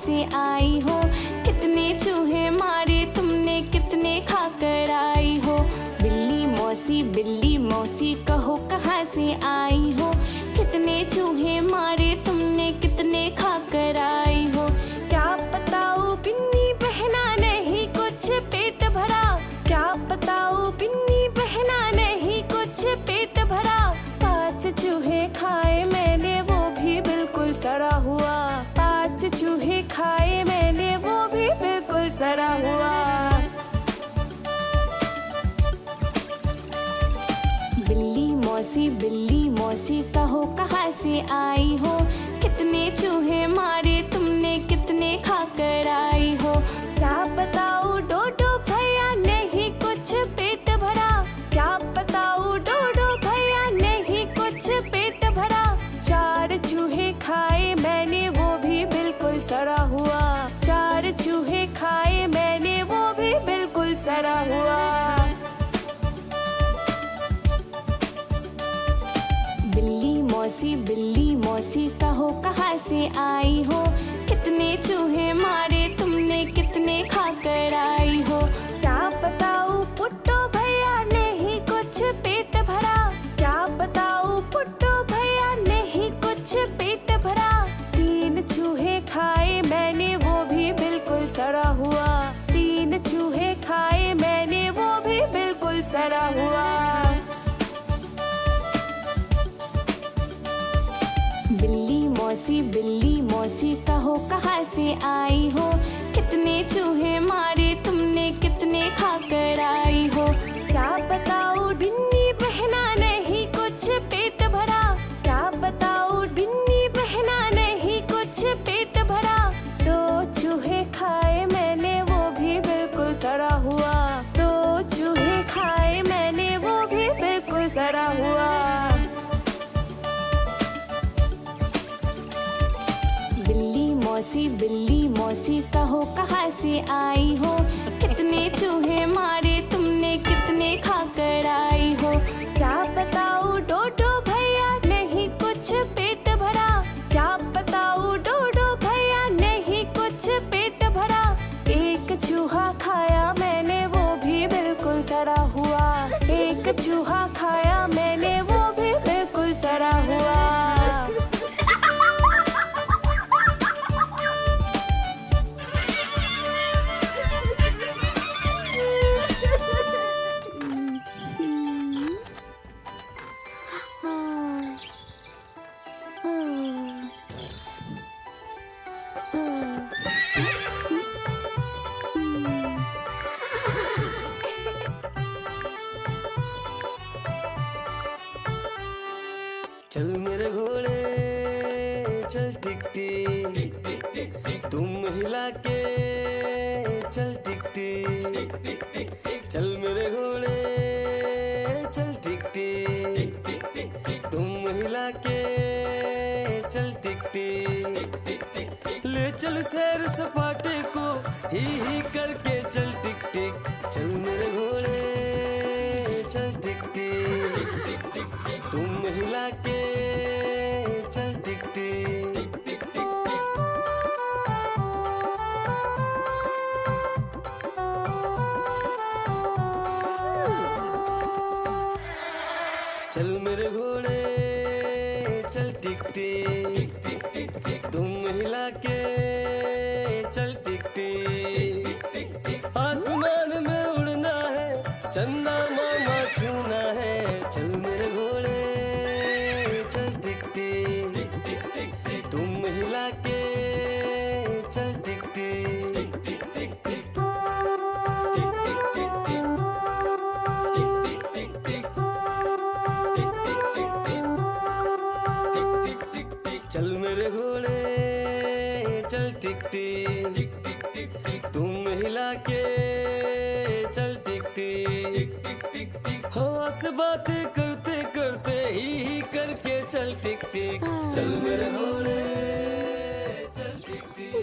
से आई हो, कितने चूहे मारे तुमने, कितने खाकर आई हो। बिल्ली मौसी कहो कहाँ से आई हो, कितने चूहे मारे तुमने, कितने खाकर आई हो। क्या बताओ बिन्नी बहना नहीं कुछ पेट भरा, क्या बताओ बिन्नी बहना नहीं कुछ पेट भरा। 5 चूहे खाए मैंने वो भी बिल्कुल सड़ा हुआ, 5 चूहे खाए मैंने वो भी बिल्कुल सड़ा हुआ। बिल्ली मौसी कहो कहाँ से आई हो, कितने चूहे मारे तुमने, कितने खाकर आई हो। क्या बताओ डोडो भैया नहीं कुछ पेट भरा, क्या बताओ डोडो भैया नहीं कुछ पेट भरा। 4 चूहे खाए मैंने वो भी बिल्कुल सड़ा हुआ, 4 चूहे खाए मैंने वो भी बिल्कुल सड़ा हुआ। बिल्ली मौसी कहो कहाँ से आई हो, कितने चूहे मारे तुमने, कितने खाकर आई हो। क्या बताओ पुट्टो भैया नहीं कुछ पेट भरा, क्या बताओ पुट्टो भैया नहीं कुछ पेट भरा। 3 चूहे खाए मैंने वो भी बिल्कुल सड़ा हुआ, 3 चूहे खाए मैंने वो भी बिल्कुल सड़ा हुआ। बिल्ली मौसी कहो कहाँ से आई हो, कितने चूहे मारे तुमने, कितने खाकर आई हो। क्या बताओ बिन्नी बहना नहीं कुछ पेट भरा, क्या बताओ बिन्नी बहना नहीं कुछ पेट भरा। 2 चूहे खाए मैंने वो भी बिल्कुल सड़ा हुआ, 2 चूहे खाए मैंने वो भी बिल्कुल सड़ा हुआ। बिल्ली मौसी कहो कहाँ से आई हो, कितने चूहे मारे तुमने, कितने खाकर आई हो। क्या बताओ डोडो भैया नहीं कुछ पेट भरा, क्या बताओ डोडो भैया नहीं कुछ पेट भरा। 1 चूहा खाया मैंने वो भी बिल्कुल सड़ा हुआ, 1 चूहा खाया मैंने वो भी बिल्कुल सड़ा हुआ। चल मेरे घोड़े चल टिक टिक, तुम हिला के चल टिक टिक। चल मेरे घोड़े चल टिक टिक, तुम हिला के चल टिक टिक। ले चल सैर सपाटे को ही करके चल टिक टिक। चल मेरे घोड़े चल टिक टिक, तुम हिला के चल टिक टिक। चल मेरे घोड़े चल टिक टिक, तुम हिला के चल टिक टिक। आसमान में उड़ना है, चंदा मामा छूना है। चल मेरे घोड़े चल टिक टिक, तुम हिला के चल टिक टिक। चल मेरे घोड़े चल टिक टिक, तुम हिला के चल टिक टिक। हवा से बातें करते करते ही करके चल टिक टिक। चल मेरे घोड़े चल टिक टिक।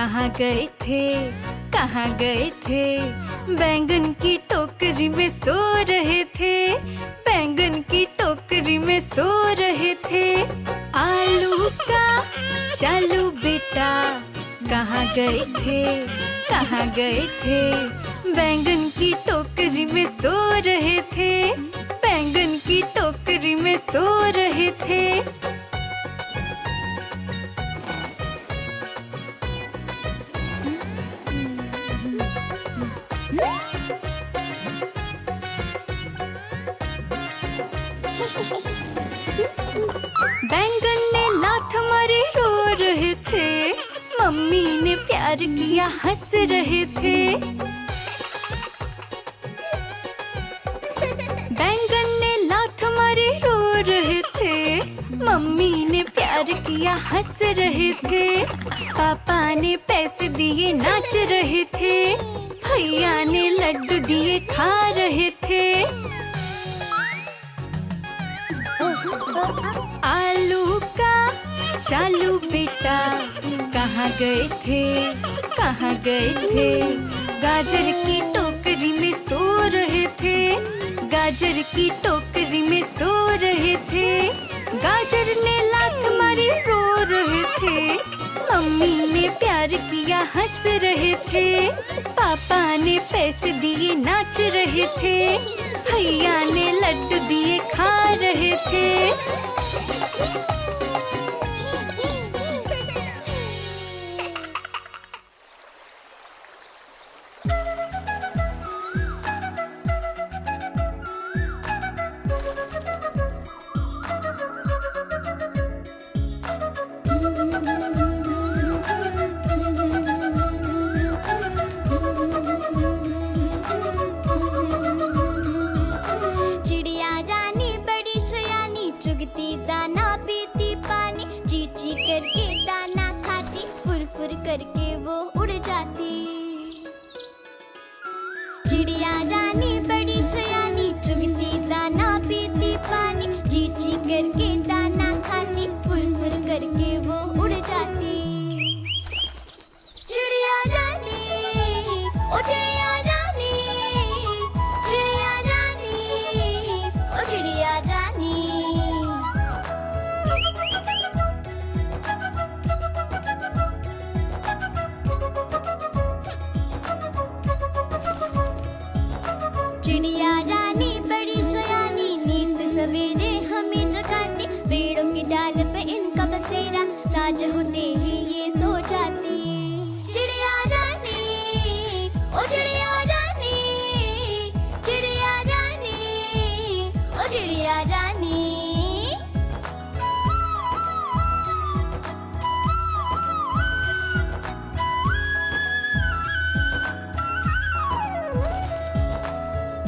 कहाँ गए थे, कहाँ गए थे? बैंगन की टोकरी में सो रहे थे, बैंगन की टोकरी में सो रहे थे। आलू का चालू बेटा, कहाँ गए थे, कहाँ गए थे? बैंगन की टोकरी में सो रहे थे, बैंगन की टोकरी में सो रहे थे। बैंगन ने लात मारी रो रहे थे, मम्मी ने प्यार किया हंस रहे थे। बैंगन ने लात मारी रो रहे थे, मम्मी ने प्यार किया हंस रहे थे। पापा ने पैसे दिए नाच रहे थे, भैया ने लड्डू दिए खा रहे थे। आलू का चालू बेटा, कहाँ गए थे, कहाँ गए थे? गाजर की टोकरी में सो रहे थे, गाजर की टोकरी में सो रहे थे। गाजर ने लात मारी रो रहे थे, मम्मी ने प्यार किया हंस रहे थे। पापा ने पैसे दिए नाच रहे थे, भैया ने लड्डू दिए खा रहे थे। करके वो उड़ जाती। चिड़िया रानी बड़ी सयानी, चुगती दाना पीती पानी, ची ची करके दाना खाती, फुर फुर करके वो उड़ जाती। चिड़िया रानी, ओ चिड़िया रानी, चिड़िया रानी, ओ चिड़िया रानी। चिड़िया रानी बड़ी सयानी, नींद सवेरे हमें जगाती, पेड़ों की डाल पे इनका बसेरा, साँझ होते ही ये सो जाती। चिड़िया रानी, ओ चिड़िया रानी, चिड़िया रानी, ओ चिड़िया रानी।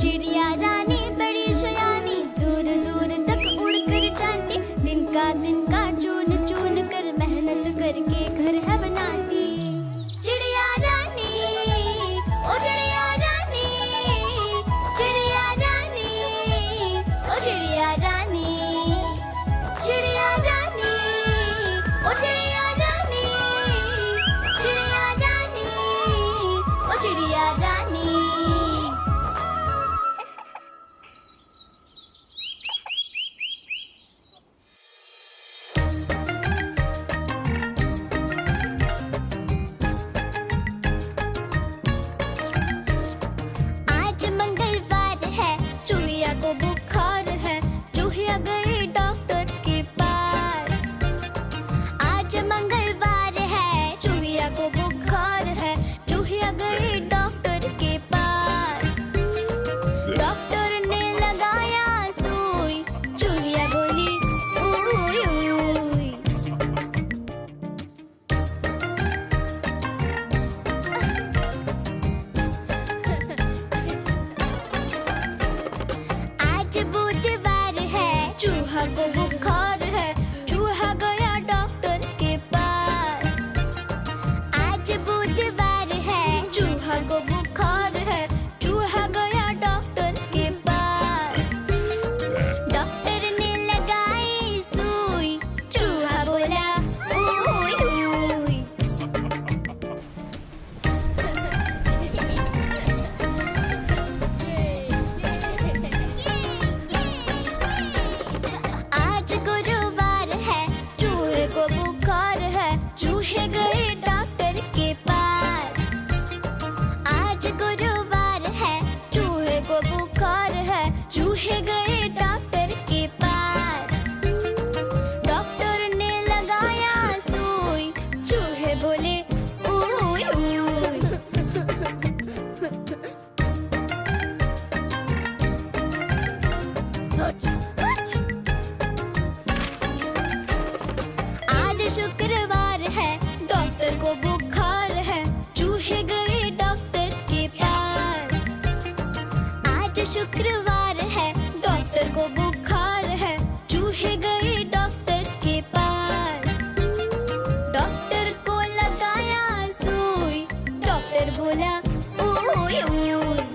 चिड़िया रानी बड़ी सयानी, दूर दूर तक उड़ कर जाती, दिन का चुन चुन कर मेहनत कर शुक्रवार है, डॉक्टर को बुखार है, चूहे गए डॉक्टर के पास। आज शुक्रवार है, डॉक्टर को बुखार है, चूहे गए डॉक्टर के पास। डॉक्टर को लगाया सुई, डॉक्टर बोला ओय ओय।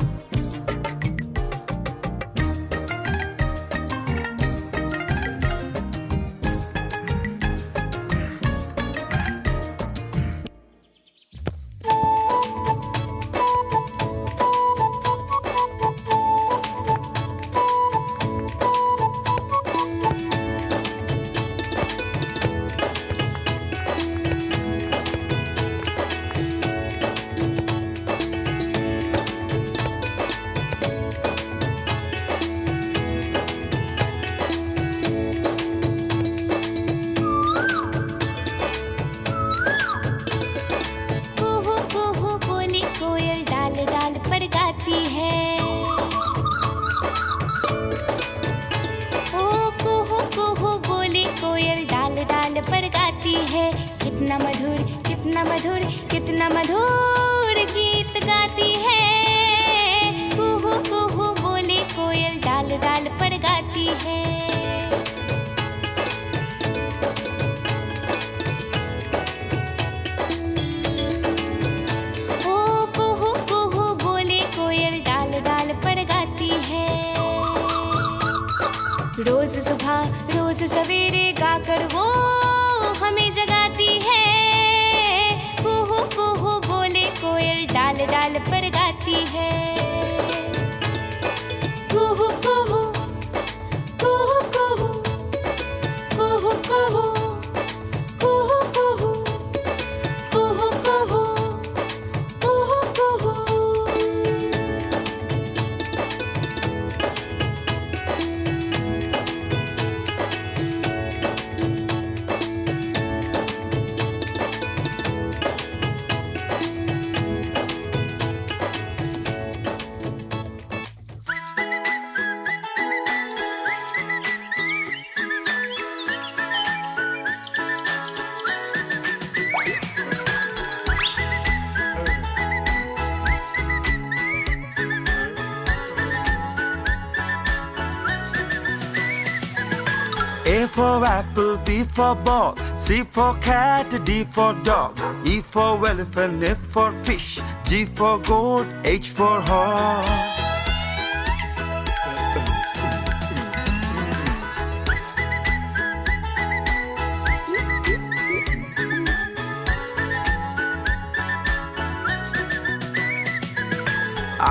कितना मधुर कितना मधुर कितना मधुर गीत गाती है। कुहू कुहू बोले कोयल डाल डाल पर गाती है। ओ कुहू कुहू बोले कोयल डाल डाल पर गाती है। रोज सुबह रोज सवेरे गाकर वो हमें जगाती है। कुहू कुहू बोले कोयल डाल डाल पर गाती है। कुहू कुहू कुहू कुहू कुहू कुहू कुहू कुहू कुहू कुहू कुहू कुहू। A for apple, B for ball, C for cat, D for dog, E for elephant, F for fish, G for goat, H for horse.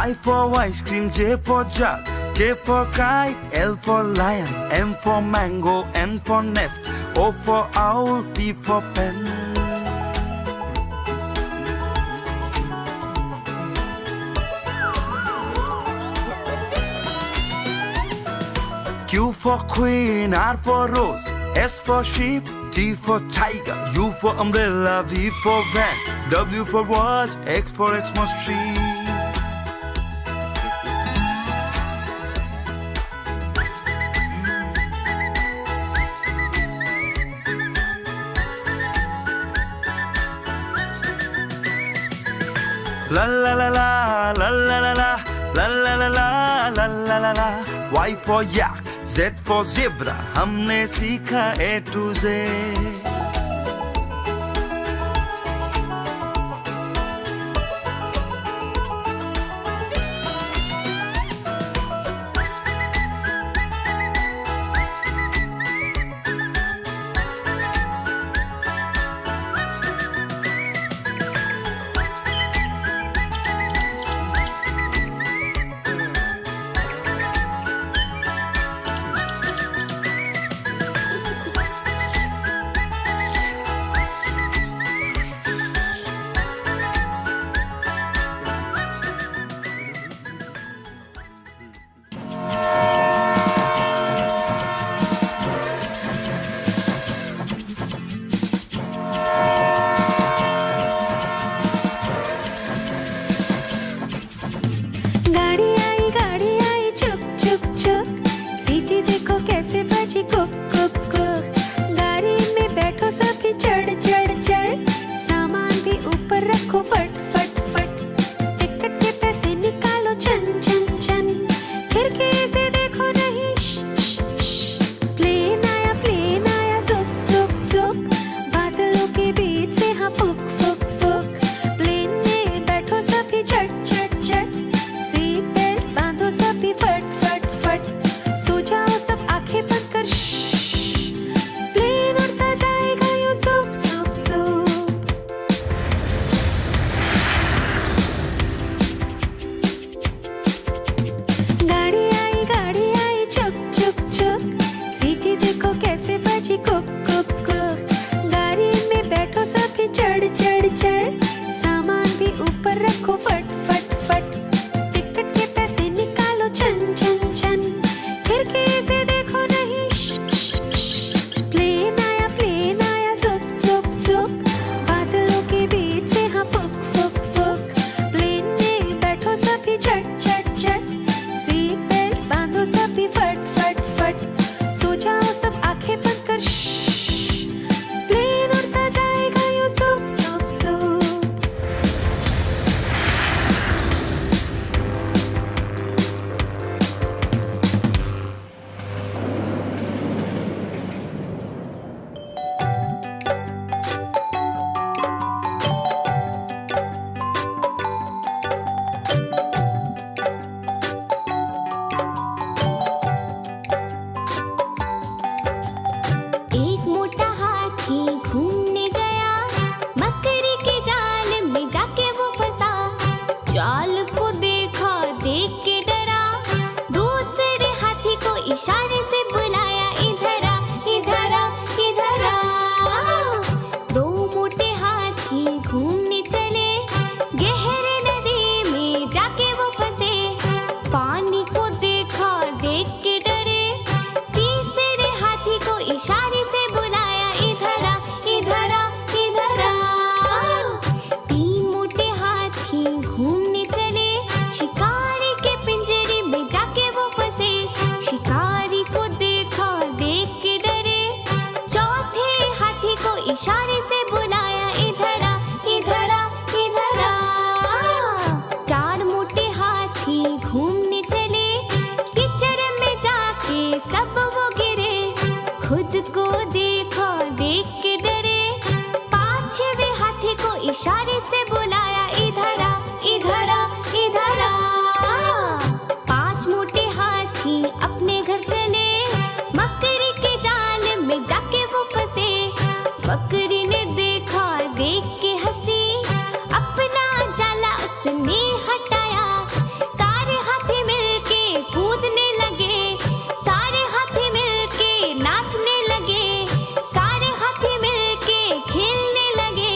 I for ice cream, J for jug, K for kite, L for lion, M for mango, N for nest, O for owl, P for pen. Q for queen, R for rose, S for sheep, T for tiger, U for umbrella, V for van, W for watch, X for Xmas tree. La la la la la la la la la la la la la la la la. Y for yak, Z for zebra, हमने सीखा A to Z. से बुलाया इधर आ, इधर आ, इधर आ। चार मोटे हाथी घूमने चले, कीचड़ में जाके सब वो गिरे। खुद को देखो, देख के डरे, पांचवे हाथी को इशारे से बुलाया इधर आ, इधर आ, इधर आ। पांच मोटे हाथी अपने घर चले, मकड़ी के जाल में जाके वो फंसे। बकरी ने देखा, देख के हंसी, अपना जाला उसने हटाया। सारे हाथी मिलके कूदने लगे, सारे हाथी मिलके नाचने लगे, सारे हाथी मिलके खेलने लगे।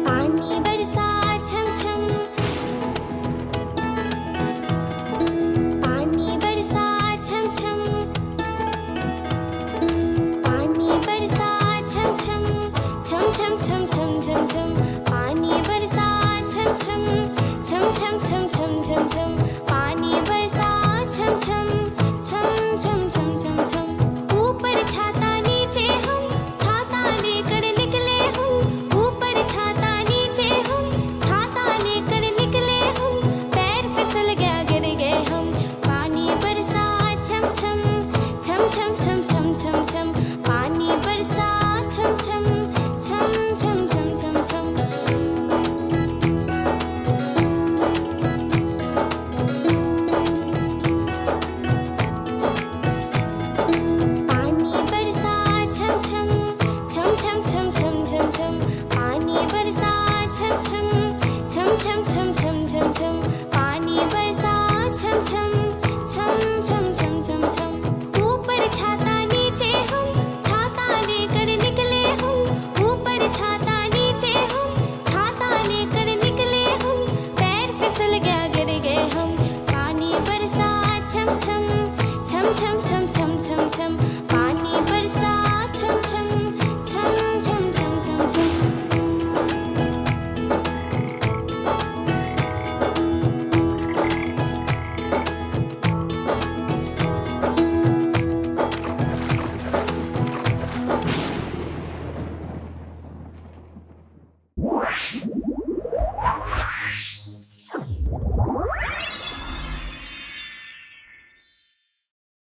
पानी बरसा छम छम, पानी बरसा छम छम, पानी बरसा छम छम, छम छम छम छम छम छम। पानी बरसा छम छम, छम छम छम छम छम छम। पानी बरसा छम छम, छम छम छम छम छम। ऊपर छाता नीचे हम, छाता लेकर निकले हम। ऊपर छाता नीचे हम, छाता लेकर निकले हम। पैर फिसल गया, गिर गए हम। पानी बरसा छम छम, छम छम छम छम छम छम। पानी बरसा छम छम, छम छम छम छम छम। पानी बरसा छम छम, छम छम छम छम छम छम। पानी बरसा छम छम, छम छम छम छम छम छम। पानी बरसा छम छम, छम छम छम छम छम। ऊपर छाता नीचे हम, छाता लेकर निकले हम। ऊपर छाता नीचे हम, छाता लेकर निकले हम। पैर फिसल गया, गिर गए हम। पानी बरसा छम छम, छम छम